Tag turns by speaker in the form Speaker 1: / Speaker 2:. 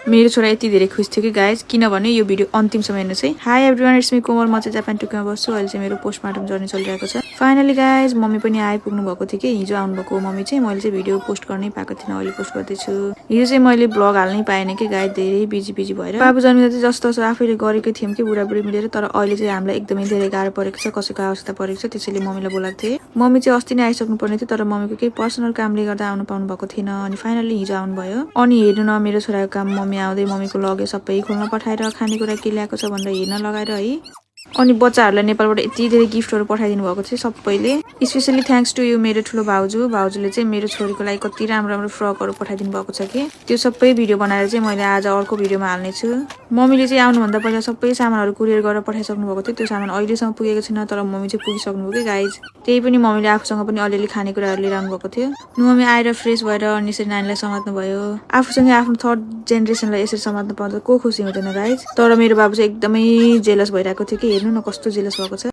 Speaker 1: मेरो छोरा यति धेरै खुसी थियो कि गाइज, किनभने यो भिडियो अन्तिमसम्म हेर्नुहोस् है। हाई एभ्रिवान, इट्स मी कोमल। म चाहिँ जापान टोकियोमा बस्छु। अहिले चाहिँ मेरो पोस्टमार्टम जर्नी चलिरहेको छ। फाइनली गाइज मम्मी पनि आइपुग्नु भएको थियो कि हिजो आउनुभएको मम्मी चाहिँ। मैले चाहिँ भिडियो पोस्ट गर्नै पाएको थिइनँ, अहिले पोस्ट गर्दैछु। हिजो चाहिँ मैले ब्लग हाल्नै पाएन कि गाइज, धेरै बिजी भएर। बाबु जन्मिँदा चाहिँ जस्तो जस्तो आफैले गरेकै थियौँ कि बुढाबुढी मिलेर, तर अहिले चाहिँ हामीलाई एकदमै धेरै गाह्रो परेको छ, कसैको आवश्यकता परेको छ, त्यसैले मम्मीलाई बोलाएको थिएँ। मम्मी चाहिँ अस्ति नै आइसक्नु पर्ने थियो, तर मम्मीको केही पर्सनल कामले गर्दा आउनु पाउनु भएको थिएन। अनि फाइनली हिजो आउनुभयो। अनि हेर्नु न, मेरो छोराको काम मम्मी आउँदै मम्मीको लग्यो सबै खोल्न पठाएर, खानेकुरा के ल्याएको छ भनेर हेर्न लगाएर है। अनि बच्चाहरूलाई नेपालबाट यति धेरै गिफ्टहरू पठाइदिनु भएको थियो सबैले। स्पेसली थ्याङ्क्स टु यु मेरो ठुलो भाउजूले चाहिँ मेरो छोरीको लागि कति राम्रो राम्रो फ्रकहरू पठाइदिनु भएको छ कि त्यो सबै भिडियो बनाएर चाहिँ मैले आज अर्को भिडियोमा हाल्नेछु। मम्मीले चाहिँ आउनुभन्दा पहिला सबै सामानहरू कुरियर गरेर पठाइसक्नु भएको थियो। त्यो सामान अहिलेसम्म पुगेको छैन, तर मम्मी चाहिँ पुगिसक्नुभयो कि गाइज। त्यही पनि मम्मीले आफूसँग पनि अलिअलि खानेकुराहरू लिएर आउनु भएको थियो। मम्मी आएर फ्रेस भएर अनि यसरी नानीलाई समात्नु भयो। आफूसँगै आफ्नो थर्ड जेनेरेसनलाई यसरी समात्नु पाउँदा को खुसी हुँदैन गाइज। तर मेरो बाबु चाहिँ एकदमै जेलस भइरहेको थियो कि, हेर्नु न कस्तो जेलस भएको छ।